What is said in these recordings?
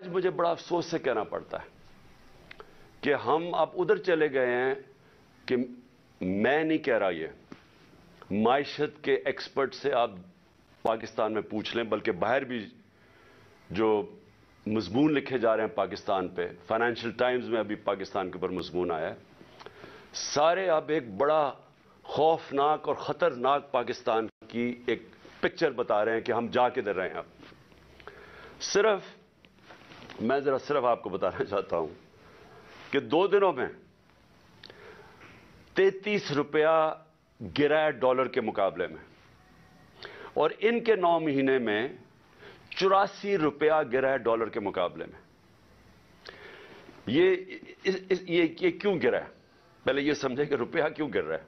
मुझे बड़ा अफसोस से कहना पड़ता है कि हम अब उधर चले गए हैं कि मैं नहीं कह रहा, ये माइशत के एक्सपर्ट से आप पाकिस्तान में पूछ लें, बल्कि बाहर भी जो मजमून लिखे जा रहे हैं पाकिस्तान पे, फाइनेंशियल टाइम्स में अभी पाकिस्तान के ऊपर मजमून आया है, सारे अब एक बड़ा खौफनाक और ख़तरनाक पाकिस्तान की एक पिक्चर बता रहे हैं कि हम जा किधर रहे हैं। अब मैं सिर्फ आपको बताना चाहता हूं कि 2 दिनों में 33 रुपया गिरा है डॉलर के मुकाबले में, और इनके 9 महीने में 84 रुपया गिरा है डॉलर के मुकाबले में। ये क्यों गिरा है? पहले ये समझे कि रुपया क्यों गिर रहा है।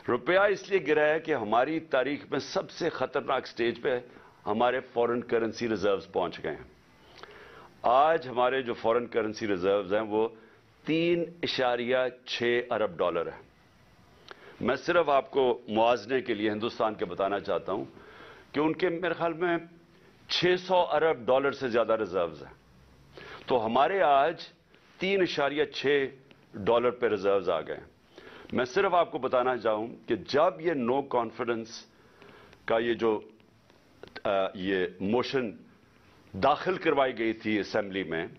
रुपया इसलिए गिरा है कि हमारी तारीख में सबसे खतरनाक स्टेज पे हमारे फॉरेन करेंसी रिजर्व्स पहुंच गए हैं। आज हमारे जो फॉरेन करेंसी रिजर्व्स हैं वो 3.6 अरब डॉलर है। मैं सिर्फ आपको मुआवजे के लिए हिंदुस्तान के बताना चाहता हूं कि उनके मेरे ख्याल में 600 अरब डॉलर से ज्यादा रिजर्व्स हैं। तो हमारे आज 3.6 डॉलर पे रिजर्व्स आ गए। मैं सिर्फ आपको बताना चाहूं कि जब ये नो कॉन्फिडेंस का ये मोशन दाखिल करवाई गई थी असेंबली में,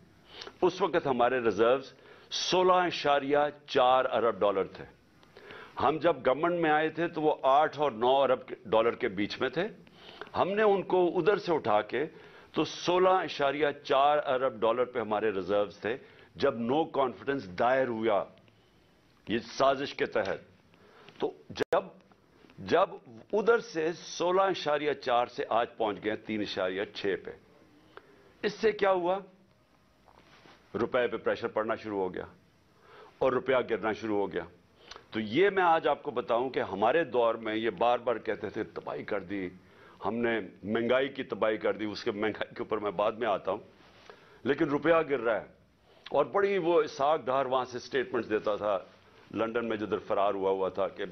उस वक्त हमारे रिजर्व्स 16.4 अरब डॉलर थे। हम जब गवर्नमेंट में आए थे तो वो 8 और 9 अरब डॉलर के बीच में थे। हमने उनको उधर से उठा के तो 16.4 अरब डॉलर पे हमारे रिजर्व्स थे जब नो कॉन्फिडेंस दायर हुआ ये साजिश के तहत। तो जब उधर से 16.4 से आज पहुंच गए 3.6 पे, इससे क्या हुआ? रुपए पे प्रेशर पड़ना शुरू हो गया और रुपया गिरना शुरू हो गया। तो ये मैं आज आपको बताऊं कि हमारे दौर में ये बार बार कहते थे तबाही कर दी हमने, महंगाई की तबाही कर दी। उसके महंगाई के ऊपर मैं बाद में आता हूं, लेकिन रुपया गिर रहा है। और बड़ी वो इसाक डार वहां से स्टेटमेंट्स देता था लंदन में जिधर फरार हुआ था कि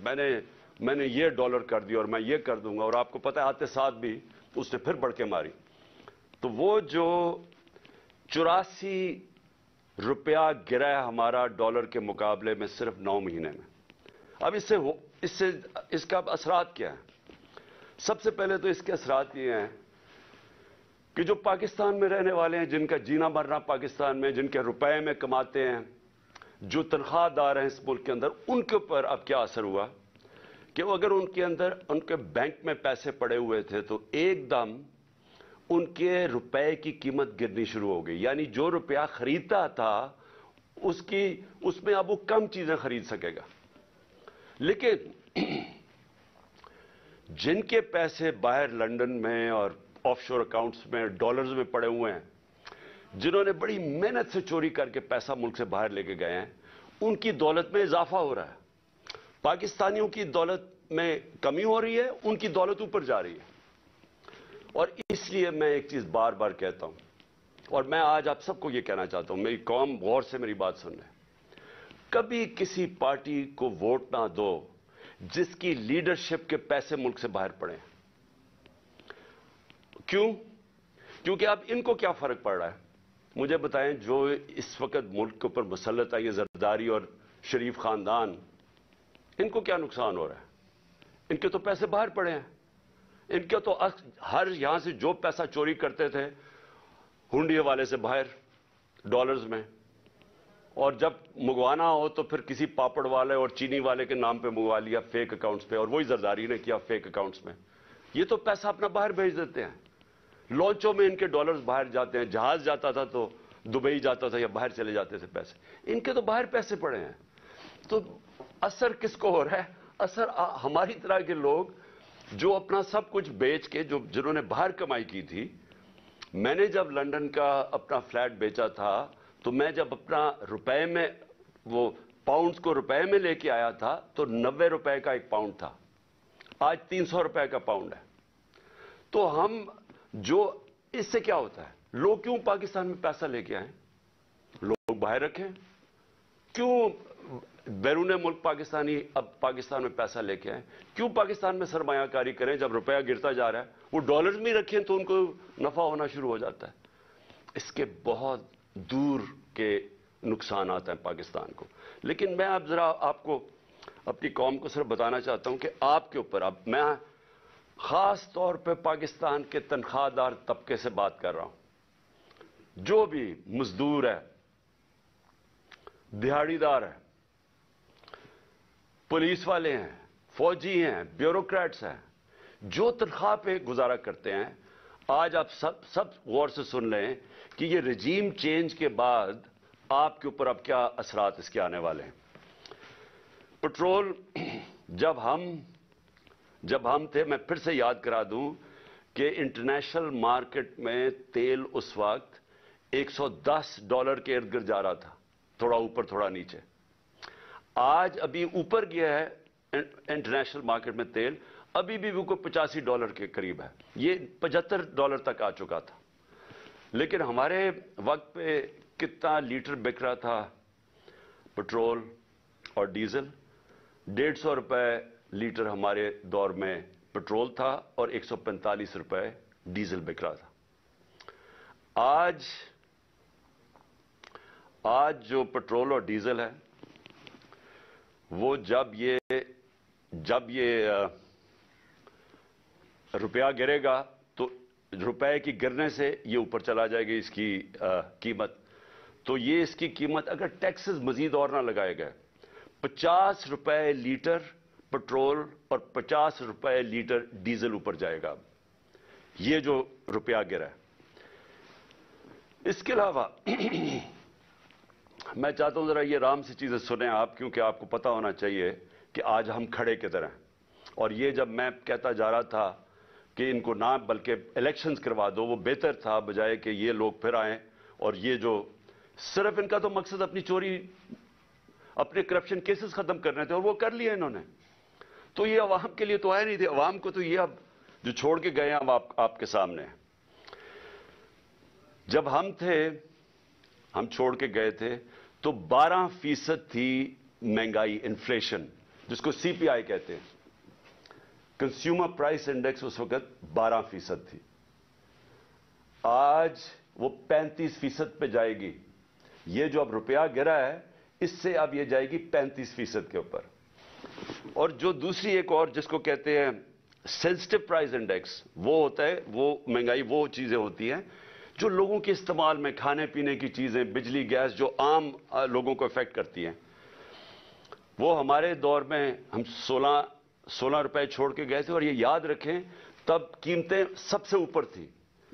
मैंने ये डॉलर कर दिया और मैं ये कर दूंगा, और आपको पता है आते साथ भी उसने फिर बढ़ के मारी। तो वो जो 84 रुपया गिरा है हमारा डॉलर के मुकाबले में सिर्फ 9 महीने में। अब इसका असरात क्या है? सबसे पहले तो इसके असरात ये हैं कि जो पाकिस्तान में रहने वाले हैं, जिनका जीना मरना पाकिस्तान में, जिनके रुपए में कमाते हैं, जो तनख्वाहदार हैं इस मुल्क के अंदर, उनके ऊपर अब क्या असर हुआ कि अगर उनके बैंक में पैसे पड़े हुए थे तो एकदम उनके रुपए की कीमत गिरनी शुरू हो गई। यानी जो रुपया खरीदता था उसमें अब वो कम चीजें खरीद सकेगा। लेकिन जिनके पैसे बाहर लंदन में और ऑफशोर अकाउंट्स में डॉलर्स में पड़े हुए हैं, जिन्होंने बड़ी मेहनत से चोरी करके पैसा मुल्क से बाहर लेके गए हैं, उनकी दौलत में इजाफा हो रहा है। पाकिस्तानियों की दौलत में कमी हो रही है, उनकी दौलत ऊपर जा रही है। और इसलिए मैं एक चीज बार बार कहता हूं, और मैं आज आप सबको यह कहना चाहता हूं, मेरी कौम गौर से मेरी बात सुन ले, कभी किसी पार्टी को वोट ना दो जिसकी लीडरशिप के पैसे मुल्क से बाहर पड़े। क्यों? क्योंकि अब इनको क्या फर्क पड़ रहा है मुझे बताएं। जो इस वक्त मुल्क के ऊपर मुसल्लत है ये जरदारी और शरीफ खानदान, इनको क्या नुकसान हो रहा है? इनके तो पैसे बाहर पड़े हैं। इनके तो हर यहां से जो पैसा चोरी करते थे हुंडी वाले से बाहर डॉलर्स में, और जब मंगवाना हो तो फिर किसी पापड़ वाले और चीनी वाले के नाम पे मंगवा लिया फेक अकाउंट्स पे, और वही जरदारी ने किया फेक अकाउंट्स में। ये तो पैसा अपना बाहर भेज देते हैं। लॉन्चों में इनके डॉलर्स बाहर जाते हैं, जहाज जाता था तो दुबई जाता था या बाहर चले जाते थे पैसे। इनके तो बाहर पैसे पड़े हैं। तो असर किसको हो रहा है? असर हमारी तरह के लोग जो अपना सब कुछ बेच के, जिन्होंने बाहर कमाई की थी। मैंने जब लंदन का अपना फ्लैट बेचा था तो मैं जब अपना रुपए में वो पाउंड्स को रुपए में लेके आया था तो 90 रुपए का एक पाउंड था, आज 300 रुपए का पाउंड है। तो हम जो इससे क्या होता है, लोग क्यों पाकिस्तान में पैसा लेके आए? लोग बाहर रखें। क्यों बैरून मुल्क पाकिस्तानी अब पाकिस्तान में पैसा लेके आए? क्यों पाकिस्तान में सरमायाकारी करें? जब रुपया गिरता जा रहा है वो डॉलर्स में रखें तो उनको नफा होना शुरू हो जाता है। اس کے بہت دور کے نقصانات ہیں پاکستان کو. لیکن میں اب ذرا آپ کو اپنی قوم کو صرف بتانا چاہتا ہوں کہ آپ کے اوپر اب میں خاص طور پہ پاکستان کے تنخواہ دار طبقے سے بات کر رہا ہوں. جو بھی مزدور ہے, دہاڑی دار ہے, پولیس والے ہیں, فوجی ہیں, بیوروکریٹس ہیں, جو تنخواہ پہ گزارا کرتے ہیں, آج آپ سب غور سے سن لیں کہ یہ رجیم چینج کے بعد آپ کے اوپر اب کیا اثرات اس کے آنے والے ہیں. پٹرول جب ہم تھے, میں پھر سے یاد کرا دوں کہ انٹرنیشنل مارکیٹ میں تیل اس وقت $110 کے ارد گرد جا رہا تھا, تھوڑا اوپر تھوڑا نیچے. آج ابھی اوپر گیا ہے انٹرنیشنل مارکیٹ میں تیل, ابھی بھی وہ کوئی $85 کے قریب ہے, یہ $75 تک آ چکا تھا. لیکن ہمارے وقت پہ کتنا لیٹر بک رہا تھا پٹرول اور ڈیزل؟ $150 لیٹر ہمارے دور میں پٹرول تھا اور $145 ڈیزل بک رہا تھا. آج جو پٹرول اور ڈیزل ہے وہ جب یہ روپیہ گرے گا تو روپے کی گرنے سے یہ اوپر چلا جائے گی اس کی قیمت. تو یہ اس کی قیمت اگر ٹیکسز مزید اور نہ لگائے گئے, $50 لیٹر پٹرول اور $50 لیٹر ڈیزل اوپر جائے گا یہ جو روپیہ گرا ہے. اس کے علاوہ میں چاہتا ہوں ذرا یہ آرام سے چیزیں سنیں آپ, کیونکہ آپ کو پتا ہونا چاہیے کہ آج ہم کھڑے کدھر ہیں. اور یہ جب میں کہتا جا رہا تھا کہ ان کو نہ بلکہ الیکشنز کروا دو, وہ بہتر تھا بجائے کہ یہ لوگ پھر آئیں اور یہ جو صرف ان کا تو مقصد اپنی چوری, اپنے کرپشن کیسز ختم کرنے تھے اور وہ کر لیے انہوں نے. تو یہ عوام کے لیے تو آئے نہیں تھے, عوام کو تو یہ اب جو چھوڑ کے گئے ہیں آپ کے سامنے. جب ہم چھوڑ کے گئے تھے تو 12% تھی مہنگائی, انفلیشن, جس کو CPI کہتے ہیں, کنزیومر پرائس انڈیکس اس وقت 12% تھی. آج وہ 35% پہ جائے گی. یہ جو اب روپیہ گرا ہے اس سے اب یہ جائے گی 35% کے اوپر. اور جو دوسری ایک اور جس کو کہتے ہیں سینسٹیو پرائس انڈیکس, وہ ہوتا ہے, وہ مہنگائی وہ چیزیں ہوتی ہیں جو لوگوں کے استعمال میں, کھانے پینے کی چیزیں, بجلی, گیس, جو عام لوگوں کو افیکٹ کرتی ہیں. وہ ہمارے دور میں ہم 16 روپے چھوڑ کے گئے تھے, اور یہ یاد رکھیں تب قیمتیں سب سے اوپر تھیں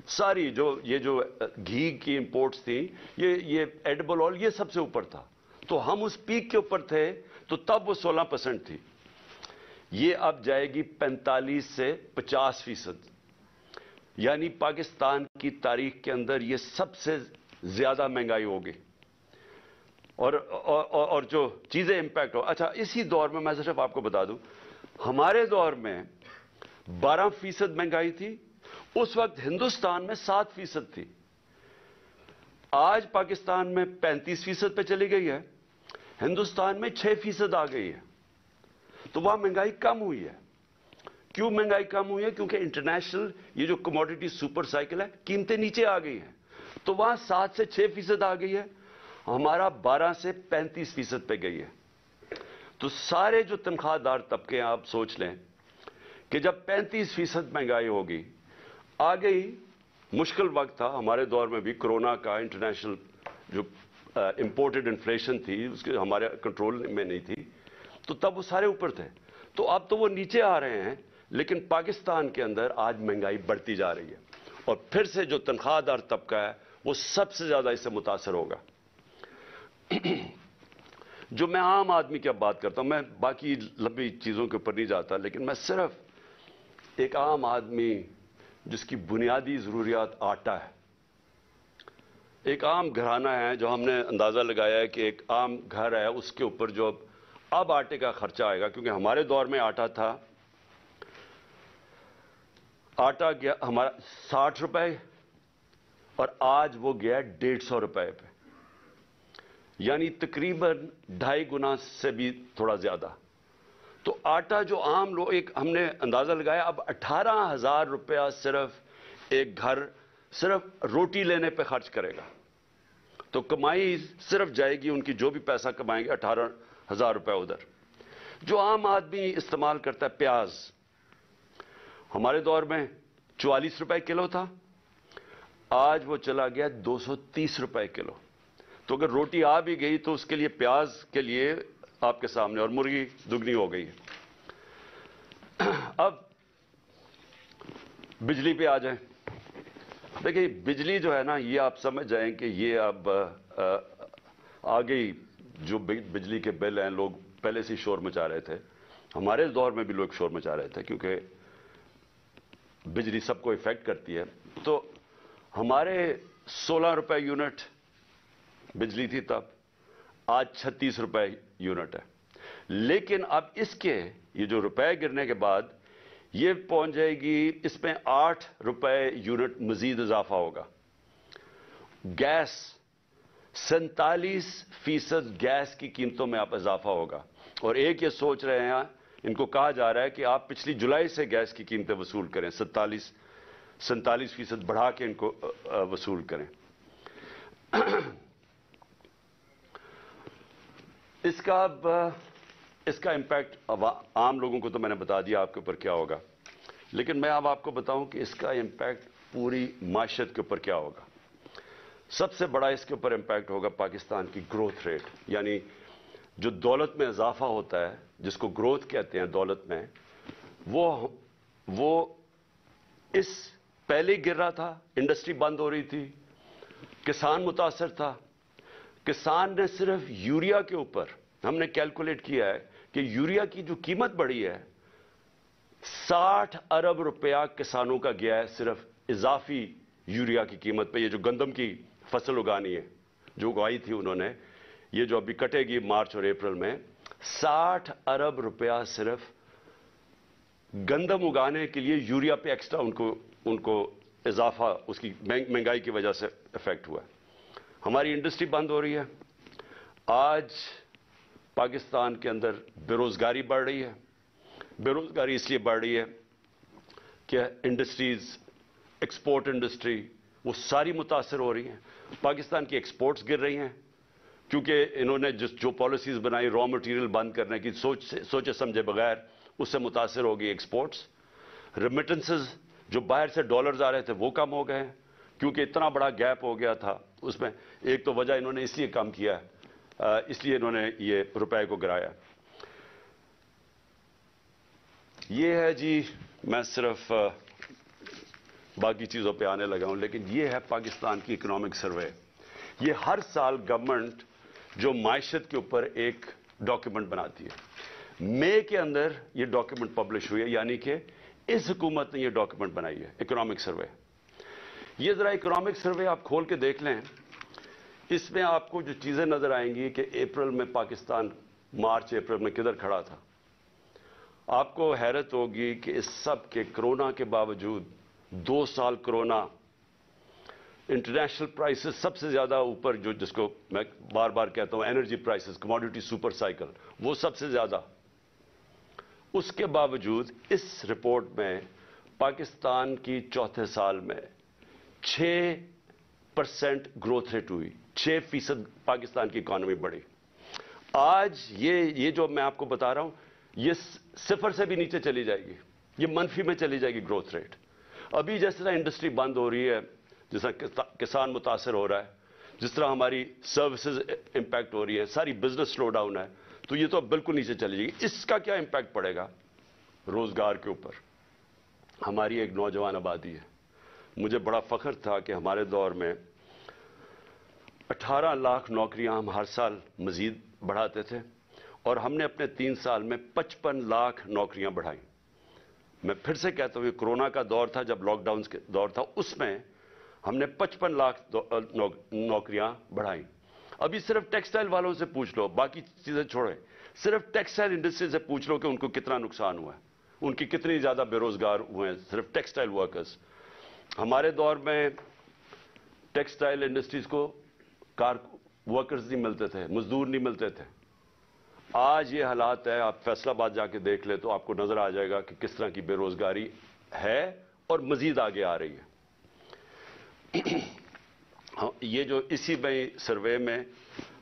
ساری. یہ جو گھی کی امپورٹس تھیں, یہ ایڈیبل آئل, یہ سب سے اوپر تھا. تو ہم اس پیک کے اوپر تھے تو تب وہ 16% تھی. یہ اب جائے گی 45 سے 50%. یعنی پاکستان کی تاریخ کے اندر یہ سب سے زیادہ مہنگائی ہوگی. اور جو چیزیں امپیکٹ ہو. اچھا, اسی دور میں میں صرف آپ کو بتا دوں, ہمارے دور میں 12% مہنگائی تھی, اس وقت ہندوستان میں 7% تھی. آج پاکستان میں 35% پہ چلی گئی ہے, ہندوستان میں 6% آ گئی ہے. تو وہاں مہنگائی کم ہوئی ہے. کیوں مہنگائی کم ہوئی ہے؟ کیونکہ انٹرنیشنل یہ جو کموڈیٹی سپر سائیکل ہے, قیمتیں نیچے آ گئی ہیں. تو وہاں 7 سے 6% آ گئی ہے, ہمارا 12 سے 35% پہ گئی ہے. تو سارے جو تنخواہ دار طبقے ہیں, آپ سوچ لیں کہ جب 35% مہنگائی ہوگی, آ گئی, مشکل وقت تھا ہمارے دور میں بھی, کرونا کا, انٹرنیشنل جو امپورٹڈ انفلیشن تھی اس کے ہمارے کنٹرول میں نہیں تھی, تو تب وہ سارے اوپر تھے. تو اب تو وہ نیچے آ رہے ہیں, لیکن پاکستان کے اندر آج مہنگائی بڑھتی جا رہی ہے. اور پھر سے جو تنخواہ دار طبقہ ہے وہ سب سے زیادہ اس سے متاثر ہوگا. جو میں عام آدمی کی اب بات کرتا ہوں, میں باقی لمبی چیزوں کے اوپر نہیں جاتا, لیکن میں صرف ایک عام آدمی جس کی بنیادی ضروریات آٹا ہے, ایک عام گھرانہ ہے, جو ہم نے اندازہ لگایا ہے کہ ایک عام گھر ہے, اس کے اوپر جو اب آٹے کا خرچہ آئے گا, کیونکہ ہمارے دور میں آٹا تھا, آٹا گیا ہمارا 60 روپے اور آج وہ گیا 150 روپے پہ, یعنی تقریباً 2.5 گنا سے بھی تھوڑا زیادہ. تو آٹا جو عام لوگ, ایک ہم نے اندازہ لگایا اب 18,000 روپیہ صرف ایک گھر सिर्फ रोटी लेने पे खर्च करेगा, तो कमाई सिर्फ जाएगी उनकी, जो भी पैसा कमाएंगे 18,000 रुपए उधर। जो आम आदमी इस्तेमाल करता है, प्याज हमारे दौर में 44 रुपए किलो था, आज वो चला गया 230 रुपए किलो। तो अगर रोटी आ भी गई तो उसके लिए, प्याज के लिए आपके सामने, और मुर्गी दुगनी हो गई है। अब बिजली पे आ जाएं। देखिए बिजली जो है ना, ये आप समझ जाएं कि ये अब आ गई। जो बिजली के बिल हैं, लोग पहले से शोर मचा रहे थे, हमारे दौर में भी लोग शोर मचा रहे थे, क्योंकि बिजली सबको इफेक्ट करती है। तो हमारे 16 रुपए यूनिट बिजली थी तब, आज 36 रुपए यूनिट है। लेकिन अब इसके ये जो रुपए गिरने के बाद ये पहुंच जाएगी, इसमें 8 रुपए यूनिट मजीद इजाफा होगा। गैस 47% गैस की कीमतों में आप इजाफा होगा। और एक ये सोच रहे हैं, इनको कहा जा रहा है कि आप पिछली जुलाई से गैस की कीमतें वसूल करें, 47% बढ़ा के इनको वसूल करें। इसका इंपैक्ट अब आम लोगों को तो मैंने बता दिया आपके ऊपर क्या होगा, लेकिन मैं अब आपको बताऊं कि इसका इंपैक्ट पूरी माशरत के ऊपर क्या होगा। सबसे बड़ा इसके ऊपर इंपैक्ट होगा पाकिस्तान की ग्रोथ रेट, यानी जो दौलत में इजाफा होता है, जिसको ग्रोथ कहते हैं दौलत में, वो इस पहले गिर रहा था, इंडस्ट्री बंद हो रही थी, किसान मुतासर था। किसान ने सिर्फ यूरिया के ऊपर, हमने कैलकुलेट किया है कि यूरिया की जो कीमत बढ़ी है, 60 अरब रुपया किसानों का गया है सिर्फ इजाफी यूरिया की कीमत पे। ये जो गंदम की फसल उगानी है, जो उगाई थी उन्होंने, ये जो अभी कटेगी मार्च और अप्रैल में, 60 अरब रुपया सिर्फ गंदम उगाने के लिए यूरिया पे एक्स्ट्रा उनको इजाफा, उसकी महंगाई की वजह से इफेक्ट हुआ है। हमारी इंडस्ट्री बंद हो रही है। आज पाकिस्तान के अंदर बेरोजगारी बढ़ रही है। बेरोजगारी इसलिए बढ़ रही है कि इंडस्ट्रीज, एक्सपोर्ट इंडस्ट्री, वो सारी मुतासर हो रही हैं। पाकिस्तान की एक्सपोर्ट्स गिर रही हैं, क्योंकि इन्होंने जो पॉलिसीज बनाई रॉ मटेरियल बंद करने की, सोचे समझे बगैर, उससे मुतासर होगी एक्सपोर्ट्स। रेमिटेंसेस जो बाहर से डॉलर्स आ रहे थे वो कम हो गए हैं, क्योंकि इतना बड़ा गैप हो गया था उसमें। एक तो वजह इन्होंने इसलिए कम किया, इसलिए इन्होंने ये रुपए को गिराया। ये है जी, मैं सिर्फ बाकी चीज़ों पे आने लगा हूं, लेकिन ये है पाकिस्तान की इकोनॉमिक सर्वे। ये हर साल गवर्नमेंट जो मायशत के ऊपर एक डॉक्यूमेंट बनाती है, मई के अंदर ये डॉक्यूमेंट पब्लिश हुई है, यानी कि इस हुकूमत ने ये डॉक्यूमेंट बनाई है, इकोनॉमिक सर्वे। ये जरा इकोनॉमिक सर्वे आप खोल के देख लें, इसमें आपको जो चीज़ें नजर आएंगी कि अप्रैल में पाकिस्तान, मार्च अप्रैल में किधर खड़ा था। आपको हैरत होगी कि इस सब के, कोरोना के बावजूद, 2 साल कोरोना, इंटरनेशनल प्राइसेस सबसे ज्यादा ऊपर, जो जिसको मैं बार बार कहता हूं energy prices, commodity super cycle, वो सबसे ज्यादा। उसके बावजूद इस रिपोर्ट में पाकिस्तान की चौथे साल में 6% ग्रोथ रेट हुई, 6% पाकिस्तान की इकॉनमी बढ़ी। आज ये जो मैं आपको बता रहा हूं, ये 0 से भी नीचे चली जाएगी, ये मनफी में चली जाएगी ग्रोथ रेट। अभी जिस तरह इंडस्ट्री बंद हो रही है, जिस तरह किसान मुतासर हो रहा है, जिस तरह हमारी सर्विसेज इंपैक्ट हो रही है, सारी बिजनेस स्लो डाउन है, तो ये तो बिल्कुल नीचे चली जाएगी। इसका क्या इंपैक्ट पड़ेगा रोजगार के ऊपर? हमारी एक नौजवान आबादी है। मुझे बड़ा फख्र था कि हमारे दौर में 18 लाख नौकरियां हम हर साल मजीद बढ़ाते थे, और हमने अपने 3 साल में 55 लाख नौकरियां बढ़ाई। मैं फिर से कहता हूं, कोरोना का दौर था, जब लॉकडाउन के दौर था, उसमें हमने 55 लाख नौकरियां बढ़ाई। अभी सिर्फ टेक्सटाइल वालों से पूछ लो, बाकी चीजें छोड़े, सिर्फ टेक्सटाइल इंडस्ट्री से पूछ लो कि उनको कितना नुकसान हुआ है, उनकी कितनी ज्यादा बेरोजगार हुए हैं सिर्फ टेक्सटाइल वर्कर्स। हमारे दौर में टेक्सटाइल इंडस्ट्रीज को वर्कर्स नहीं मिलते थे, मजदूर नहीं मिलते थे। आज ये हालात है, आप फैसलाबाद जाके देख ले तो आपको नजर आ जाएगा कि किस तरह की बेरोजगारी है और मजीद आगे आ रही है। یہ جو اسی میں سروے میں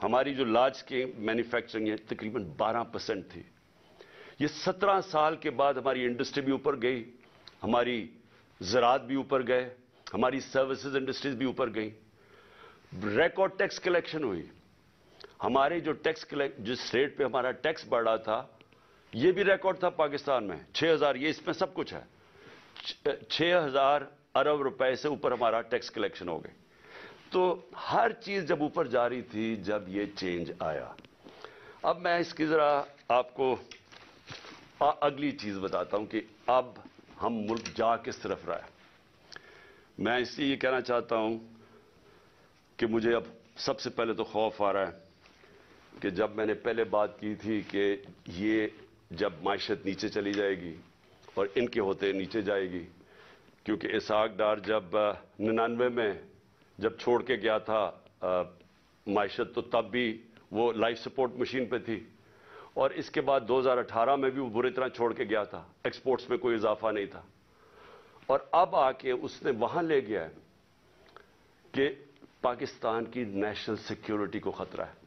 ہماری جو لارج اسکیل مینوفیکچرنگ ہے تقریباً 12% تھی. یہ 17 سال کے بعد ہماری انڈسٹری بھی اوپر گئی, ہماری زراعت بھی اوپر گئے, ہماری سروسز انڈسٹریز بھی اوپر گئی, ریکارڈ ٹیکس کلیکشن ہوئی. ہمارے جو جس ریٹ پہ ہمارا ٹیکس بڑھ رہا تھا یہ بھی ریکارڈ تھا پاکستان میں 6000, یہ اس میں سب کچھ ہے, 6000 ارب روپے سے اوپر ہمارا ٹیکس کلیکشن ہو گئے. تو ہر چیز جب اوپر جا رہی تھی جب یہ چینج آیا. اب میں اس کی ذرا آپ کو اگلی چیز بتاتا ہوں کہ اب ہم ملک جا کس طرف رہا ہے. میں اس لیے یہ کہنا چاہتا ہوں کہ مجھے اب سب سے پہلے تو خوف آ رہا ہے کہ جب میں نے پہلے بات کی تھی کہ یہ جب معیشت نیچے چلی جائے گی اور ان کے ہوتے نیچے جائے گی, کیونکہ اسحاق ڈار جب 99 میں جب چھوڑ کے گیا تھا معیشت تو تب بھی وہ لائف سپورٹ مشین پہ تھی, اور اس کے بعد 2018 میں بھی وہ بری طرح چھوڑ کے گیا تھا, ایکسپورٹس میں کوئی اضافہ نہیں تھا. اور اب آ کے اس نے وہاں لے گیا ہے کہ پاکستان کی نیشنل سیکیورٹی کو خطرہ ہے.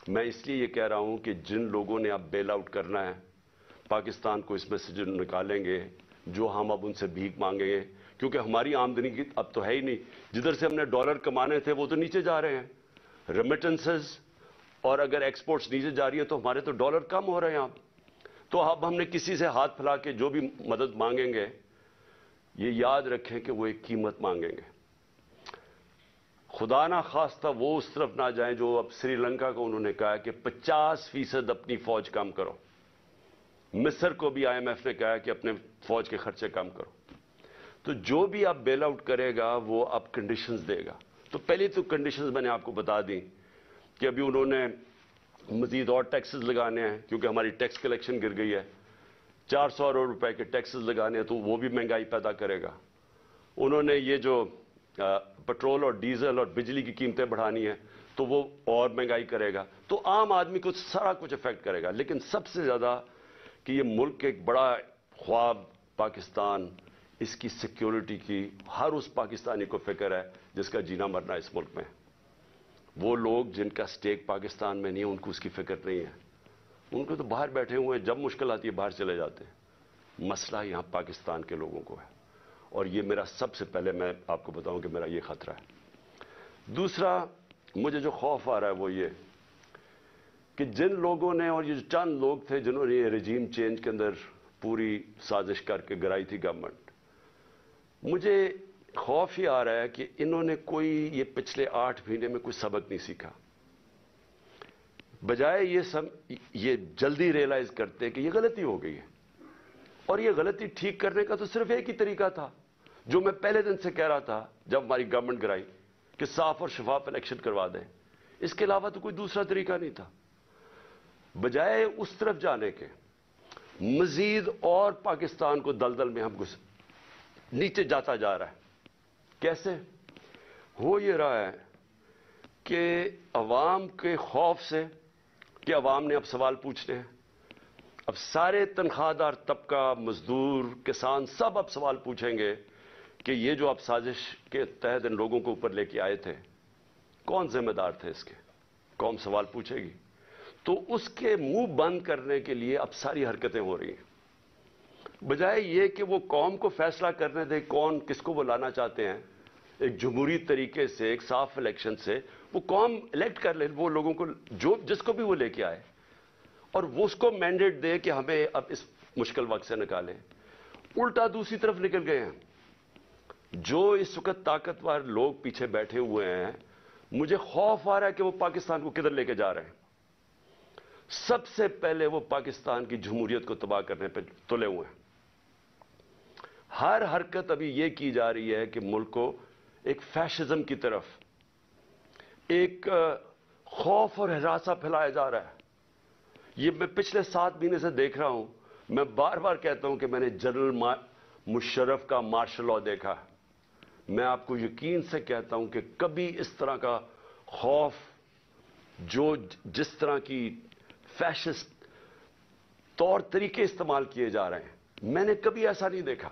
میں اس لیے یہ کہہ رہا ہوں کہ جن لوگوں نے اب بیل آؤٹ کرنا ہے پاکستان کو اس میں سے جو نکالیں گے, جو ہم اب ان سے بھیک مانگیں گے, کیونکہ ہماری آمدنی کی اب تو ہے ہی نہیں, جدھر سے ہم نے ڈالر کمانے تھے وہ تو نیچے جا رہے ہیں, ریمیٹنسز, اور اگر ایکسپورٹس نیچے جا رہی ہے تو ہمارے تو ڈالر کم ہو رہے ہیں. تو اب ہم نے کسی سے ہاتھ پھیلا کے جو بھی مدد مانگیں گے یہ یاد رکھیں کہ وہ ایک قیمت مانگیں گے. خدا نہ خواستہ وہ اس طرف نہ جائیں جو اب سری لنکا کو انہوں نے کہا کہ 50% اپنی فوج کم کرو. مصر کو بھی IMF نے کہا کہ اپنے فوج کے خرچے کم کرو. تو جو بھی اب بیل آؤٹ کرے گا وہ اب کنڈیشنز دے گا. تو پہلی تو کنڈیشنز میں نے آپ کو بتا دیں کہ ابھی انہوں نے مزید اور ٹیکسز لگانے ہیں کیونکہ ہماری ٹیکس کلیکشن گر گئی ہے, 400 ارب روپے کے ٹیکسز لگانے ہیں تو وہ بھی مہنگائی پیدا کرے گا. انہوں نے یہ جو پٹرول اور ڈیزل اور بجلی کی قیمتیں بڑھانی ہیں تو وہ اور مہنگائی کرے گا. تو عام آدمی کو سارا کچھ افیکٹ کرے گا. لیکن سب سے زیادہ کہ یہ ملک ایک بڑا خواب پاکستان, اس کی سیکیورٹی کی ہر اس پاکستانی کو فکر ہے جس کا جینا مرنا اس ملک میں. وہ لوگ جن کا سٹیک پاکستان میں نہیں ہے ان کو اس کی فکر نہیں ہے, ان کو تو باہر بیٹھے ہوئے ہیں, جب مشکل آتی ہے باہر چلے جاتے ہیں. مسئلہ یہاں پاکستان کے لوگوں کو ہے, اور یہ میرا سب سے پہلے میں آپ کو بتاؤں کہ میرا یہ خطرہ ہے. دوسرا مجھے جو خوف آ رہا ہے وہ یہ کہ جن لوگوں نے, اور یہ جو چند لوگ تھے جنہوں نے یہ رجیم چینج کے اندر پوری سازش کر کے گرائی تھی گورنمنٹ, مجھے خوف ہی آ رہا ہے کہ انہوں نے کوئی یہ پچھلے 8 مہینے میں کوئی سبق نہیں سیکھا. بجائے یہ جلدی ریئلائز کرتے کہ یہ غلطی ہو گئی ہے, اور یہ غلطی ٹھیک کرنے کا تو صرف ایک ہی طریقہ تھا جو میں پہلے دن سے کہہ رہا تھا جب ہماری گورنمنٹ گرائی, کہ صاف اور شفاف الیکشن کروا دیں. اس کے علاوہ تو کوئی دوسرا طریقہ نہیں تھا. بجائے اس طرف جانے کے مزید اور پاکستان کو دلدل میں ہم نیچے جاتا جا رہا ہے. کیسے ہو یہ رہا ہے کہ عوام کے خوف سے کہ عوام نے اب سوال پوچھنے ہیں, اب سارے تنخواہ دار طبقہ, مزدور, کسان سب اب سوال پوچھیں گے کہ یہ جو آپ سازش کے تحت ان لوگوں کو اوپر لے کے آئے تھے کون ذمہ دار تھے اس کے. قوم سوال پوچھے گی. تو اس کے منہ بند کرنے کے لیے اب ساری حرکتیں ہو رہی ہیں. بجائے یہ کہ وہ قوم کو فیصلہ کرنے دے کون کس کو وہ لانا چاہتے ہیں, ایک جمہوری طریقے سے, ایک صاف الیکشن سے وہ قوم الیکٹ کر لے وہ لوگوں کو جس کو بھی وہ لے کے آئے, اور وہ اس کو مینڈیٹ دے کہ ہمیں اب اس مشکل وقت سے نکالیں. الٹا دوسری طرف نکل گئے ہیں. جو اس وقت طاقتور لوگ پیچھے بیٹھے ہوئے ہیں, مجھے خوف آ رہا ہے کہ وہ پاکستان کو کدھر لے کے جا رہے ہیں. سب سے پہلے وہ پاکستان کی جمہوریت کو تباہ کرنے پہ تلے ہوئے ہیں. ہر حرکت ابھی یہ کی جا رہی ہے کہ ملک کو ایک فیشزم کی طرف, ایک خوف اور ہراساں پھیلایا جا رہا ہے. یہ میں پچھلے 7 مہینے سے دیکھ رہا ہوں. میں بار بار کہتا ہوں کہ میں نے جنرل مشرف کا مارشل لاء دیکھا. میں آپ کو یقین سے کہتا ہوں کہ کبھی اس طرح کا خوف, جو جس طرح کی فیشسٹ طور طریقے استعمال کیے جا رہے ہیں, میں نے کبھی ایسا نہیں دیکھا.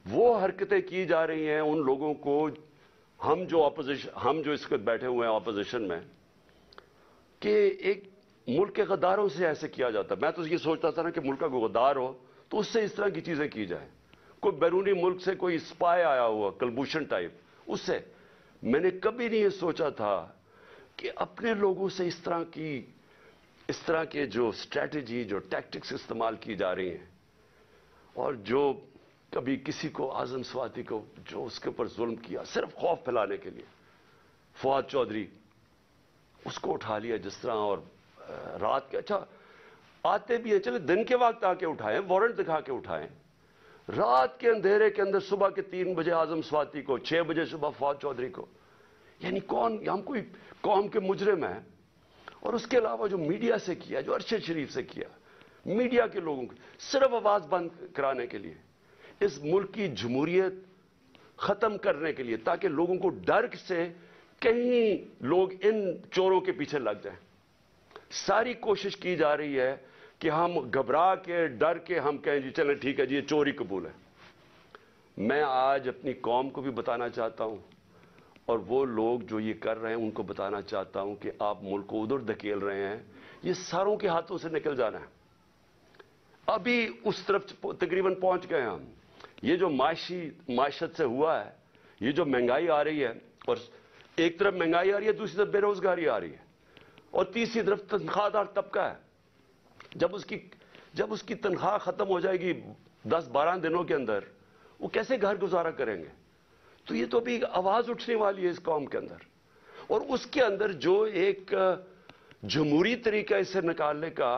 वो हरकतें की जा रही हैं उन लोगों को, हम जो इस वक्त बैठे हुए हैं ऑपोजिशन में, कि एक मुल्क के गद्दारों से ऐसे किया जाता। मैं तो ये सोचता था ना कि मुल्क का कोई गद्दार हो तो उससे इस तरह की चीजें की जाए, कोई बैरूनी मुल्क से कोई स्पाई आया हुआ कलभूषण टाइप, उससे। मैंने कभी नहीं ये सोचा था कि अपने लोगों से इस तरह के जो स्ट्रैटेजी, जो टैक्टिक्स इस्तेमाल की जा रही हैं, और जो कभी किसी को, आजम स्वाति को, जो उसके ऊपर जुल्म किया सिर्फ खौफ फैलाने के लिए, फवाद चौधरी, उसको उठा लिया जिस तरह, और रात के, अच्छा आते भी हैं, चले दिन के वक्त आके उठाएं, वारंट दिखा के उठाएं, रात के अंधेरे के अंदर सुबह के 3 बजे आजम स्वाति को, 6 बजे सुबह फवाद चौधरी को। यानी कौन, हम कोई कौम के मुजरिम हैं? और उसके अलावा जो मीडिया से किया, जो अरशद शरीफ से किया, मीडिया के लोगों की सिर्फ आवाज बंद कराने के लिए, इस मुल्क की जमहूरियत खत्म करने के लिए, ताकि लोगों को डर से कहीं लोग इन चोरों के पीछे लग जाएं। सारी कोशिश की जा रही है कि हम घबरा के, डर के, हम कहें जी चलें ठीक है जी ये चोरी कबूल है। मैं आज अपनी कौम को भी बताना चाहता हूं, और वो लोग जो ये कर रहे हैं उनको बताना चाहता हूं कि आप मुल्क को उधर धकेल रहे हैं, ये सारों के हाथों से निकल जाना है। अभी उस तरफ तकरीबन पहुंच गए हम। ये जो माशत से हुआ है, ये जो महंगाई आ रही है, और एक तरफ महंगाई आ रही है, दूसरी तरफ बेरोजगारी आ रही है, और तीसरी तरफ तनख्वाहदार तबका है। जब उसकी तनख्वाह खत्म हो जाएगी 10-12 दिनों के अंदर, वो कैसे घर गुजारा करेंगे? तो ये तो अभी आवाज उठने वाली है इस कौम के अंदर, और उसके अंदर जो एक जमहूरी तरीका इसे निकालने का,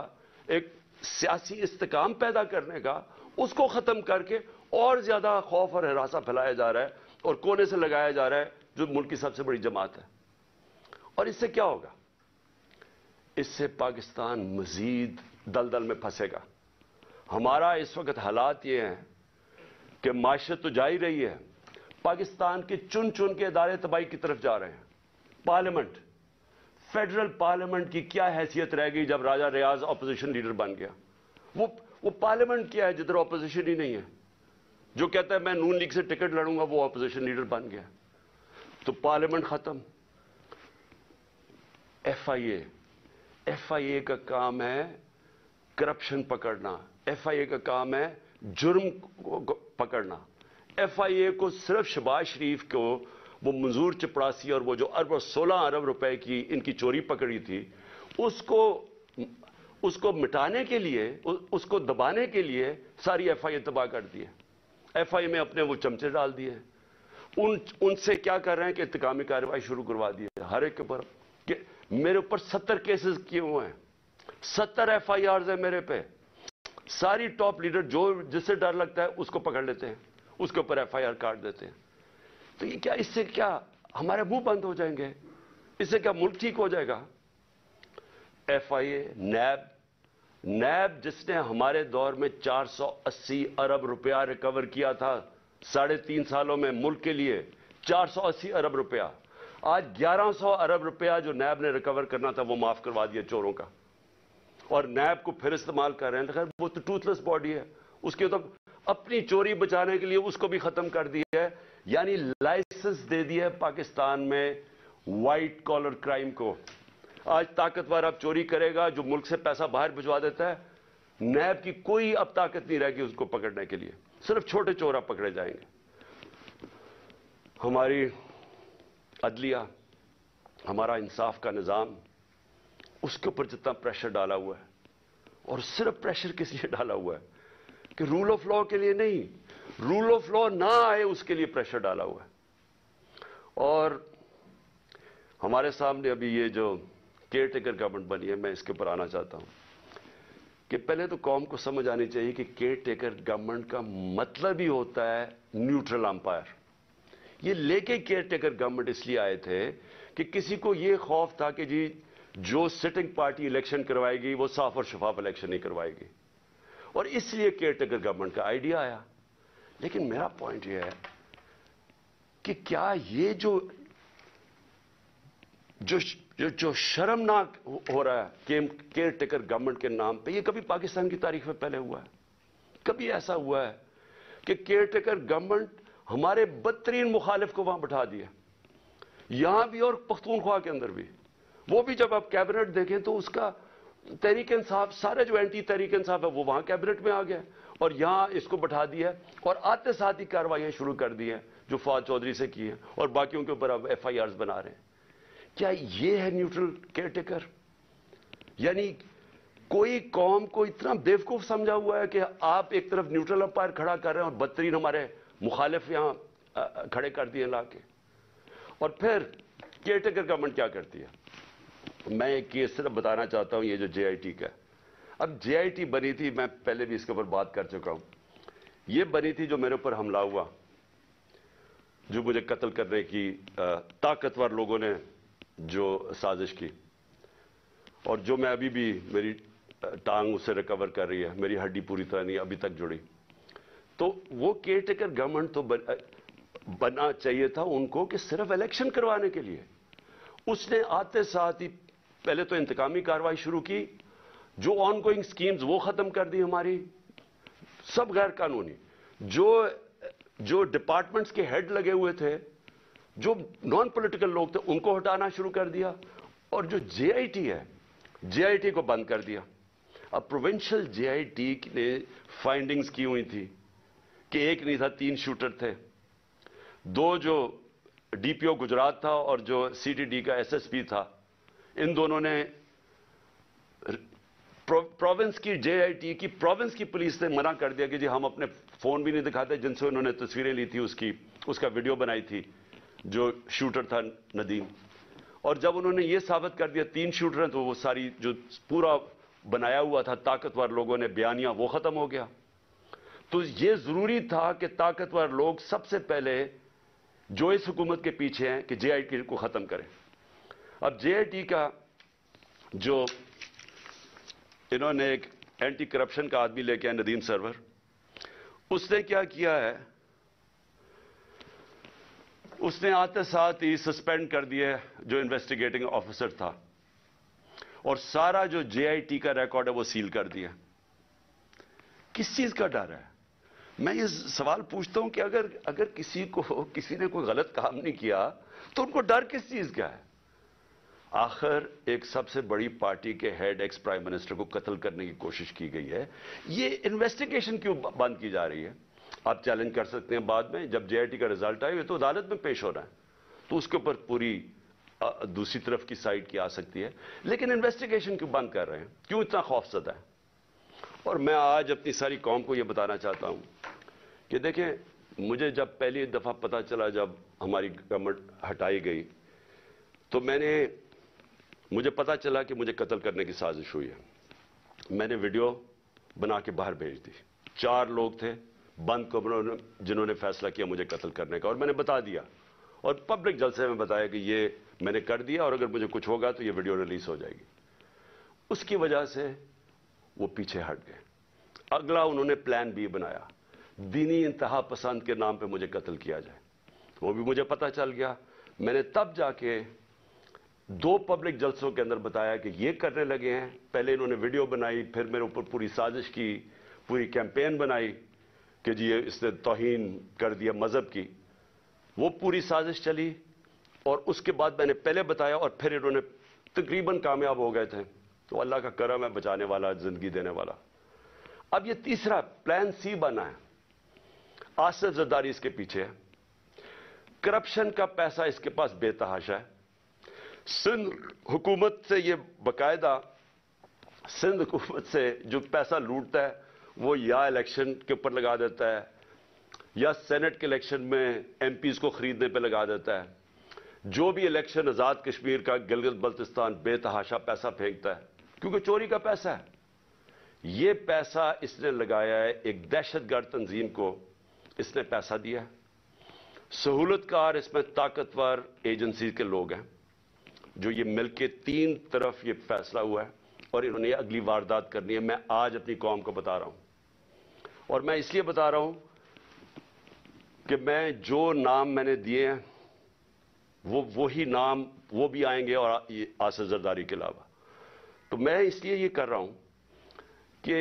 एक सियासी इस्तेकाम पैदा करने का, उसको खत्म करके और ज्यादा खौफ और हरासा फैलाया जा रहा है, और कोने से लगाया जा रहा है जो मुल्क की सबसे बड़ी जमात है। और इससे क्या होगा? इससे पाकिस्तान मजीद दलदल में फंसेगा। हमारा इस वक्त हालात ये हैं कि माशत तो जा ही रही है, पाकिस्तान के चुन चुन के इदारे तबाही की तरफ जा रहे हैं। पार्लियामेंट, फेडरल पार्लियामेंट की क्या हैसियत रह गई जब राजा रियाज अपोजिशन लीडर बन गया? वो पार्लियामेंट क्या है जिधर अपोजिशन ही नहीं है? जो कहता है मैं नून लीग से टिकट लड़ूंगा, वो अपोजिशन लीडर बन गया। तो पार्लियामेंट खत्म। एफआईए का काम है करप्शन पकड़ना, एफआईए का काम है जुर्म को पकड़ना। एफआईए को सिर्फ शहबाज शरीफ को वो मंजूर चपड़ासी और वो जो 16 अरब रुपए की इनकी चोरी पकड़ी थी, उसको मिटाने के लिए, उसको दबाने के लिए सारी एफआईए तबाह कर दी है। एफआईए में अपने वो चमचे डाल दिए। उनसे क्या कर रहे हैं कि इंतकामी कार्रवाई शुरू करवा दी है हर एक के ऊपर। कि मेरे ऊपर 70 केसेस किए हुए हैं, 70 एफआईआर है मेरे पे। सारी टॉप लीडर जो जिससे डर लगता है उसको पकड़ लेते हैं, उसके ऊपर एफआईआर काट देते हैं। तो ये क्या, इससे क्या हमारे मुंह बंद हो जाएंगे? इससे क्या मुल्क ठीक हो जाएगा? एफआईए, नैब जिसने हमारे दौर में 480 अरब रुपया रिकवर किया था 3.5 सालों में मुल्क के लिए, 480 अरब रुपया, आज 1100 अरब रुपया जो नैब ने रिकवर करना था वो माफ करवा दिया चोरों का, और नैब को फिर इस्तेमाल कर रहे हैं। खैर वो तो टूथलेस बॉडी है, उसके तो अपनी चोरी बचाने के लिए उसको भी खत्म कर दिया है। यानी लाइसेंस दे दिया है पाकिस्तान में व्हाइट कॉलर क्राइम को। आज ताकतवर अब चोरी करेगा, जो मुल्क से पैसा बाहर भिजवा देता है, नैब की कोई अब ताकत नहीं रहेगी उसको पकड़ने के लिए, सिर्फ छोटे चोर अब पकड़े जाएंगे। हमारी अदलिया, हमारा इंसाफ का निजाम, उसके ऊपर जितना प्रेशर डाला हुआ है, और सिर्फ प्रेशर किस लिए डाला हुआ है कि रूल ऑफ लॉ के लिए नहीं, रूल ऑफ लॉ ना आए उसके लिए प्रेशर डाला हुआ है। और हमारे सामने अभी ये जो केयर टेकर गवर्नमेंट बनी है, मैं इसके ऊपर आना चाहता हूं कि पहले तो कौम को समझ आनी चाहिए कि केयर टेकर गवर्नमेंट का मतलब ही होता है न्यूट्रल अंपायर। ये लेके केयर टेकर गवर्नमेंट इसलिए आए थे कि किसी को ये खौफ था कि जी जो सिटिंग पार्टी इलेक्शन करवाएगी वो साफ और शफाफ इलेक्शन नहीं करवाएगी, और इसलिए केयर टेकर गवर्नमेंट का आइडिया आया। लेकिन मेरा पॉइंट यह है कि क्या ये जो शर्मनाक हो रहा है केयर टेकर गवर्नमेंट के नाम पे, ये कभी पाकिस्तान की तारीख में पहले हुआ है? कभी ऐसा हुआ है? کہ کیئر ٹیکر گورنمنٹ ہمارے بدترین مخالف کو وہاں بٹھا دیا، یہاں بھی اور پختونخوا کے اندر بھی. وہ بھی جب آپ کیبنٹ دیکھیں تو اس کا تحریک انصاف، سارے جو اینٹی تحریک انصاف ہے وہ وہاں کیبنٹ میں آ گیا اور یہاں اس کو بٹھا دیا اور آتے ساتھ ہی کارروائیاں شروع کر دی ہیں جو فواد چودھری سے کی ہیں اور باقیوں کے اوپر اب ایف آئی آرز بنا رہے ہیں. کیا یہ ہے نیوٹرل کیئر ٹیکر؟ یعنی کوئی قوم کو اتنا بیوقوف سمجھا ہوا ہے کہ آپ ایک طرف نیوٹرل امپائر کھڑا کر رہے ہیں اور بدترین ہمارے مخالف یہاں کھڑے کر دیے لا کے. اور پھر کیئر ٹیکر گورنمنٹ کیا کرتی ہے؟ میں ایک کیس صرف بتانا چاہتا ہوں، یہ جو جے آئی ٹی کا. اب جے آئی ٹی بنی تھی، میں پہلے بھی اس کے اوپر بات کر چکا ہوں. یہ بنی تھی جو میرے اوپر حملہ ہوا، جو مجھے قتل کرنے کی طاقتور لوگوں نے جو سازش کی، اور جو میں ابھی بھی میری ٹانگ اس سے ریکور کر رہی ہے، میری ہڈی پوری طرح نہیں ابھی تک جڑی. تو وہ کیئر ٹیکر گورنمنٹ تو بننا چاہیے تھا ان کو کہ صرف الیکشن کروانے کے لیے. اس نے آتے ساتھ ہی پہلے تو انتقامی کارروائی شروع کی، جو آن گوئنگ سکیمز وہ ختم کر دی ہماری، سب غیر قانونی. جو ڈپارٹمنٹس کے ہیڈ لگے ہوئے تھے، جو نان پولیٹیکل لوگ تھے، ان کو ہٹانا شروع کر دیا. اور جو جے آئی ٹی ہے، جے آئی ٹی کو بند کر دیا. اب پروونشل جے آئی ٹی نے فائنڈنگز کی ہوئی تھی کہ ایک نہیں تھا، 3 شوٹر تھے. 2 جو ڈی پی او گجرات تھا اور جو سی ٹی ڈی کا ایس ایس پی تھا، ان دونوں نے پروونس کی جے آئی ٹی کی پروونس کی پولیس نے منع کر دیا کہ جی ہم اپنے فون بھی نہیں دکھاتے جن سے انہوں نے تصویریں لی تھی، اس کا ویڈیو بنائی تھی جو شوٹر تھا ندیم. اور جب انہوں نے یہ ثابت کر دیا 3 شوٹر ہیں، تو وہ ساری جو پورا بنایا ہوا تھا طاقتور لوگوں نے بیانیہ، وہ ختم ہو گیا. تو یہ ضروری تھا کہ طاقتور لوگ سب سے پہلے جو اس حکومت کے پیچھے ہیں کہ جے آئی ٹی کو ختم کریں. اب جے آئی ٹی کا جو انہوں نے ایک اینٹی کرپشن کا آدمی لے کے آئے، ندیم سرور، اس نے کیا کیا ہے، اس نے آتے ساتھ ہی سسپینڈ کر دیا جو انویسٹیگیٹنگ آفیسر تھا اور سارا جو جے آئی ٹی کا ریکارڈ ہے وہ سیل کر دیا. کس چیز کا ڈر ہے؟ میں یہ سوال پوچھتا ہوں کہ اگر کسی نے کوئی غلط کام نہیں کیا تو ان کو ڈر کس چیز کا ہے؟ آخر ایک سب سے بڑی پارٹی کے ہیڈ ایکس پرائم منسٹر کو قتل کرنے کی کوشش کی گئی ہے. یہ انویسٹیگیشن کیوں بند کی جا رہی ہے؟ آپ چیلنج کر سکتے ہیں بعد میں، جب جے آئی ٹی کا رزلٹ آئے تو عدالت میں پیش ہو رہا ہے، تو اس کے اوپر پوری دوسری طرف کی سائڈ کی آ سکتی ہے. لیکن انویسٹیگیشن کیوں بند کر رہے ہیں؟ کیوں اتنا خوف زدہ ہے؟ اور میں آج اپنی ساری قوم کو یہ بتانا چاہتا ہوں کہ دیکھیں، مجھے جب پہلی دفعہ پتا چلا جب ہماری گورنمنٹ ہٹائی گئی، تو مجھے پتا چلا کہ مجھے قتل کرنے کی سازش ہوئی ہے. میں نے ویڈیو بنا کے باہر بھیج دی. 4 لوگ تھے بند کمروں جنہوں نے فیصلہ کیا مجھے قتل کرنے کا، اور میں نے بتا دیا اور پبلک جلسے میں بتایا کہ یہ میں نے کر دیا اور اگر مجھے کچھ ہوگا تو یہ ویڈیو ریلیز ہو جائے گی. اس کی وجہ سے وہ پیچھے ہٹ گئے. اگلا انہوں نے پلان بی بنایا، دینی انتہا پسند کے نام پہ مجھے قتل کیا جائے. وہ بھی مجھے پتا چل گیا. میں نے تب جا کے 2 پبلک جلسوں کے اندر بتایا کہ یہ کرنے لگے ہیں. پہلے انہوں نے ویڈیو بنائی، پھر میرے اوپر پوری سازش کی، پوری کیمپین بنائی کہ جی اس نے توہین کر دیا مذہب کی. وہ پوری سازش چلی اور اس کے بعد میں نے پہلے بتایا اور پھر انہوں نے تقریباً کامیاب ہو گئے تھے. تو اللہ کا کرم ہے، بچانے والا، زندگی دینے والا. اب یہ تیسرا پلان سی بنا ہے. آصف زرداری اس کے پیچھے ہے. کرپشن کا پیسہ اس کے پاس بے تحاشا ہے. سندھ حکومت سے یہ باقاعدہ، سندھ حکومت سے جو پیسہ لوٹتا ہے وہ یا الیکشن کے اوپر لگا دیتا ہے یا سینٹ کے الیکشن میں ایم پیز کو خریدنے پہ لگا دیتا ہے. جو بھی الیکشن آزاد کشمیر کا، گلگت بلتستان، بے تحاشا پیسہ پھینکتا ہے کیونکہ چوری کا پیسہ ہے. یہ پیسہ اس نے لگایا ہے ایک دہشت گرد تنظیم کو، اس نے پیسہ دیا ہے. سہولت کار اس میں طاقتور ایجنسی کے لوگ ہیں جو یہ مل کے 3 طرف یہ فیصلہ ہوا ہے اور انہوں نے یہ اگلی واردات کرنی ہے. میں آج اپنی قوم کو بتا رہا ہوں اور میں اس لیے بتا رہا ہوں کہ میں جو نام میں نے دیے ہیں وہی نام وہ بھی آئیں گے اور آصف زرداری کے علاوہ. تو میں اس لیے یہ کر رہا ہوں کہ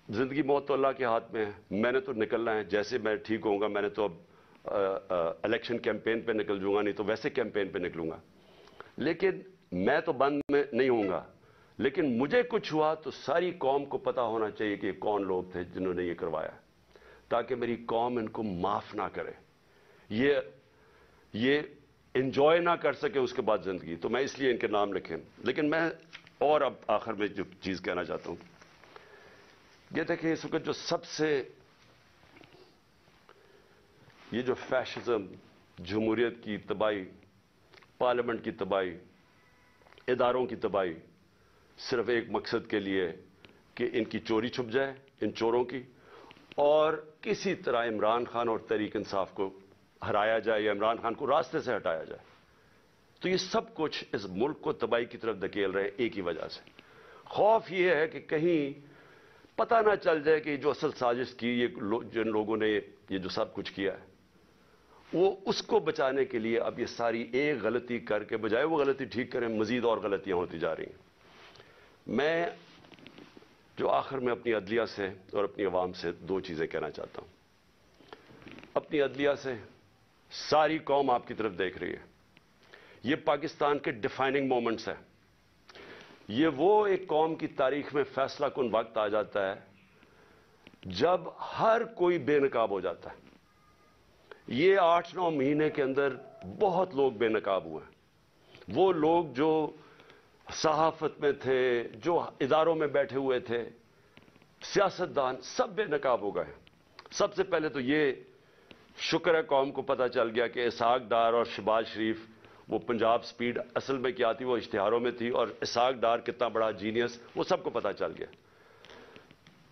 जिंदगी मौत तो अल्लाह के हाथ में है। मैंने तो निकलना है, जैसे मैं ठीक होऊंगा। मैंने तो अब इलेक्शन कैंपेन पे निकल जाऊंगा, नहीं तो वैसे कैंपेन पे निकलूंगा। लेकिन मैं तो बंद में नहीं होऊंगा, लेकिन मुझे कुछ हुआ तो सारी कौम को पता होना चाहिए कि कौन लोग थे जिन्होंने ये करवाया, ताकि मेरी कौम इनको माफ ना करे, ये एंजॉय ना कर सके उसके बाद जिंदगी। तो मैं इसलिए इनके नाम लिखे। लेकिन मैं और अब आखिर में जो चीज कहना चाहता हूं, ये देखिए इस वक्त जो सबसे ये जो फैशिज्म, जमहूरियत की तबाही, पार्लियामेंट की तबाही, इदारों की तबाही, सिर्फ एक मकसद के लिए कि इनकी चोरी छुप जाए, इन चोरों की, और किसी तरह इमरान खान और तहरीक इंसाफ को हराया जाए या इमरान खान को रास्ते से हटाया जाए। तो ये सब कुछ इस मुल्क को तबाही की तरफ धकेल रहे हैं एक ही वजह से। खौफ ये है कि कहीं पता ना चल जाए कि जो असल साजिश की, ये जिन लोगों ने ये जो सब कुछ किया है, वो उसको बचाने के लिए अब ये सारी एक गलती करके बजाय वो गलती ठीक करें, मजीद और गलतियां होती जा रही हैं। मैं जो आखिर में अपनी अदलिया से और अपनी आवाम से दो चीजें कहना चाहता हूं। अपनी अदलिया से, सारी कौम आपकी तरफ देख रही है। ये पाकिस्तान के डिफाइनिंग मोमेंट्स हैं। ये वो एक कौम की तारीख में फैसला कुन वक्त आ जाता है जब हर कोई बेनकाब हो जाता है। ये 8-9 महीने के अंदर बहुत लोग बेनकाब हुए। वो लोग जो सहाफत में थे, जो इदारों में बैठे हुए थे, सियासतदान, सब बेनकाब हो गए। सबसे पहले तो ये शुक्र है कौम को पता चल गया कि इसहाक डार और शहबाज शरीफ, वो पंजाब स्पीड असल में क्या थी वो इश्तिहारों में थी, और इसहाक डार कितना बड़ा जीनियस वो सबको पता चल गया।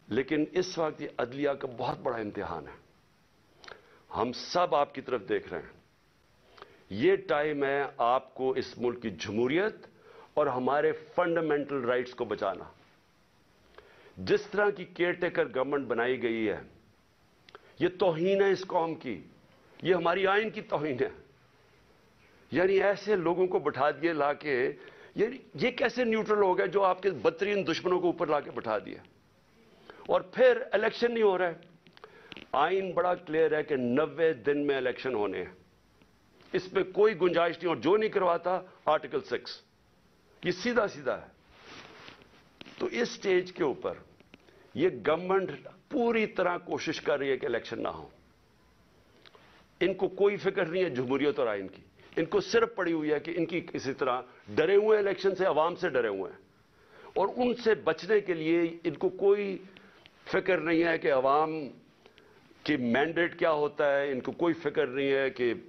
लेकिन इस वक्त ये अदलिया का बहुत बड़ा इम्तिहान है। हम सब आपकी तरफ देख रहे हैं। ये टाइम है आपको इस मुल्क की जमहूरियत और हमारे फंडामेंटल राइट्स को बचाना। जिस तरह की केयरटेकर गवर्नमेंट बनाई गई है, ये तौहीन है इस कौम की, ये हमारी आइन की तौहीन है। यानी ऐसे लोगों को बैठा दिए लाके, ये कैसे न्यूट्रल हो गए जो आपके बदतरीन दुश्मनों को ऊपर लाके बैठा दिया, और फिर इलेक्शन नहीं हो रहा है। आइन बड़ा क्लियर है कि 90 दिन में इलेक्शन होने हैं, इसमें कोई गुंजाइश नहीं, और जो नहीं करवाता आर्टिकल 6, ये सीधा सीधा है। तो इस स्टेज के ऊपर ये गवर्नमेंट पूरी तरह कोशिश कर रही है कि इलेक्शन ना हो। इनको कोई फिक्र नहीं है जमहूरियत और आइन की, इनको सिर्फ पड़ी हुई है कि इनकी किसी तरह डरे हुए इलेक्शन से, अवाम से डरे हुए हैं, और उनसे बचने के लिए इनको कोई फिक्र नहीं है कि अवाम कि मैंडेट क्या होता है, इनको कोई फिक्र नहीं है कि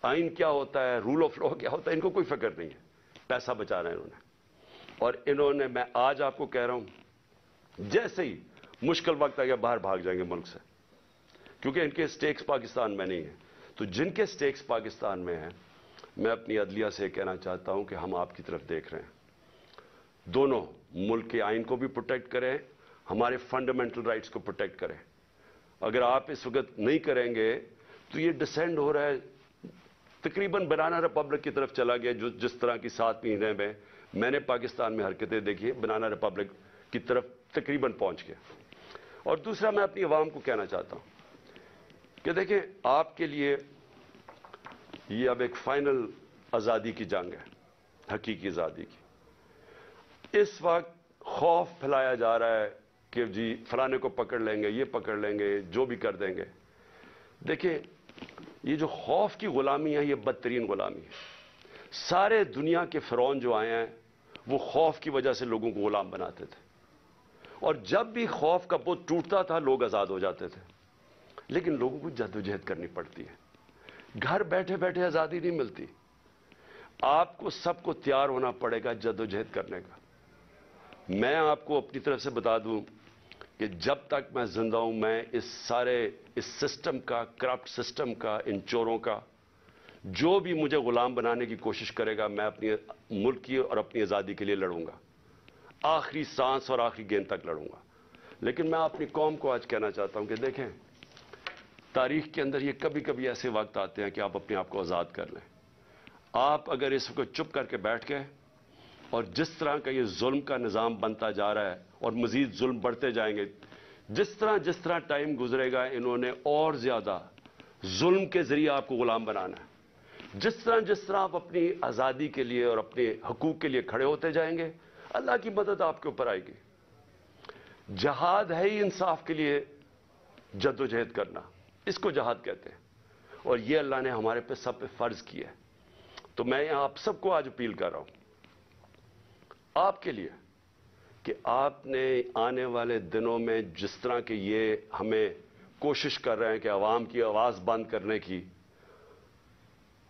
आइन क्या होता है, रूल ऑफ लॉ क्या होता है, इनको कोई फिक्र नहीं है। पैसा बचाना है इन्होंने, और इन्होंने, मैं आज आपको कह रहा हूं, जैसे ही मुश्किल वक्त आ गया बाहर भाग जाएंगे मुल्क से, क्योंकि इनके स्टेक्स पाकिस्तान में नहीं है। तो जिनके स्टेक्स पाकिस्तान में हैं, मैं अपनी अदलिया से कहना चाहता हूं कि हम आपकी तरफ देख रहे हैं। दोनों मुल्क के आइन को भी प्रोटेक्ट करें, हमारे फंडामेंटल राइट्स को प्रोटेक्ट करें। अगर आप इस वक्त नहीं करेंगे तो ये डिसेंड हो रहा है, तकरीबन बनाना रिपब्लिक की तरफ चला गया। जो जिस तरह की 7 महीने में मैंने पाकिस्तान में हरकतें देखी, बनाना रिपब्लिक की तरफ तकरीबन पहुंच गया। और दूसरा, मैं अपनी आवाम को कहना चाहता हूं कि देखें, आपके लिए ये अब एक फाइनल आज़ादी की जंग है, हकीकी आज़ादी की। इस वक्त खौफ फैलाया जा रहा है कि जी फलाने को पकड़ लेंगे, ये पकड़ लेंगे, जो भी कर देंगे। देखिए, ये जो खौफ की गुलामी है, ये बदतरीन गुलामी है। सारे दुनिया के फिरौन जो आए हैं, वो खौफ की वजह से लोगों को गुलाम बनाते थे, और जब भी खौफ का बुत टूटता था लोग आजाद हो जाते थे। लेकिन लोगों को जद्दोजहद करनी पड़ती है, घर बैठे बैठे आजादी नहीं मिलती। आपको सबको तैयार होना पड़ेगा जद्दोजहद करने का। मैं आपको अपनी तरफ से बता दूं कि जब तक मैं जिंदा हूं, मैं इस सिस्टम का, करप्ट सिस्टम का, इन चोरों का, जो भी मुझे गुलाम बनाने की कोशिश करेगा, मैं अपने मुल्क की और अपनी आज़ादी के लिए लड़ूंगा, आखिरी सांस और आखिरी गेंद तक लड़ूंगा। लेकिन मैं अपनी कौम को आज कहना चाहता हूं कि देखें, तारीख के अंदर ये कभी कभी ऐसे वक्त आते हैं कि आप अपने आप को आज़ाद कर लें। आप अगर इस वक्त चुप करके बैठ गए, और जिस तरह का ये जुल्म का निज़ाम बनता जा रहा है और मजीद जुल्म बढ़ते जाएंगे, जिस तरह टाइम गुजरेगा, इन्होंने और ज्यादा जुल्म के जरिए आपको गुलाम बनाना है। जिस तरह आप अपनी आजादी के लिए और अपने हकूक के लिए खड़े होते जाएंगे, अल्लाह की मदद आपके ऊपर आएगी। जहाद है ही इंसाफ के लिए जद्दोजहद करना, इसको जहाद कहते हैं, और ये अल्लाह ने हमारे पे सब पे फर्ज किया है। तो मैं आप सबको आज अपील कर रहा हूं आपके लिए कि आपने आने वाले दिनों में जिस तरह के ये हमें कोशिश कर रहे हैं कि अवाम की आवाज बंद करने की,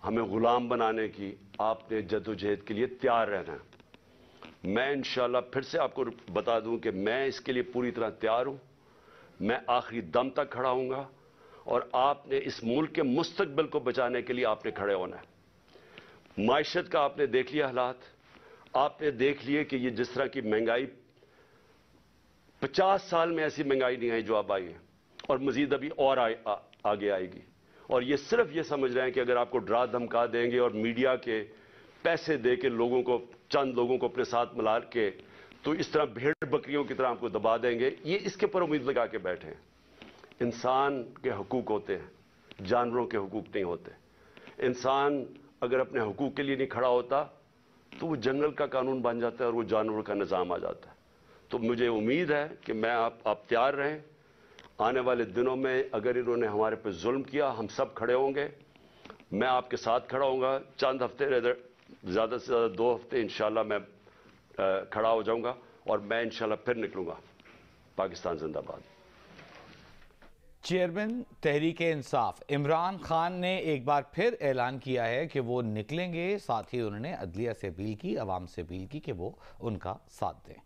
हमें गुलाम बनाने की, आपने जद्दोजहद के लिए तैयार रहना है। मैं इंशाअल्लाह फिर से आपको बता दूं कि मैं इसके लिए पूरी तरह तैयार हूं। मैं आखिरी दम तक खड़ा हूंगा, और आपने इस मुल्क के मुस्तकबिल को बचाने के लिए आपने खड़े होना है। माइशत का आपने देख लिया हालात, आपने देख लिए कि ये जिस तरह की महंगाई, 50 साल में ऐसी महंगाई नहीं आई जो अब आई है, और मजीद अभी और आगे आएगी। और ये सिर्फ ये समझ रहे हैं कि अगर आपको डरा धमका देंगे और मीडिया के पैसे दे के लोगों को, चंद लोगों को अपने साथ मिला के, तो इस तरह भेड़ बकरियों की तरह आपको दबा देंगे, ये इसके पर उम्मीद लगा के बैठे हैं। इंसान के हुकूक होते हैं, जानवरों के हुकूक नहीं होते। इंसान अगर अपने हुकूक के लिए नहीं खड़ा होता तो वो जंगल का कानून बन जाता है और वो जानवरों का निज़ाम आ जाता है। तो मुझे उम्मीद है कि मैं आप तैयार रहें। आने वाले दिनों में अगर इन्होंने हमारे पे जुल्म किया, हम सब खड़े होंगे। मैं आपके साथ खड़ा होऊंगा। चंद हफ्ते, ज़्यादा से ज़्यादा 2 हफ्ते इंशाल्लाह मैं खड़ा हो जाऊंगा, और मैं इंशाल्लाह फिर निकलूंगा। पाकिस्तान जिंदाबाद। चेयरमैन तहरीक-ए-इंसाफ इमरान खान ने एक बार फिर ऐलान किया है कि वो निकलेंगे। साथ ही उन्होंने अदलिया से अपील की, अवाम से अपील की कि वो उनका साथ दें।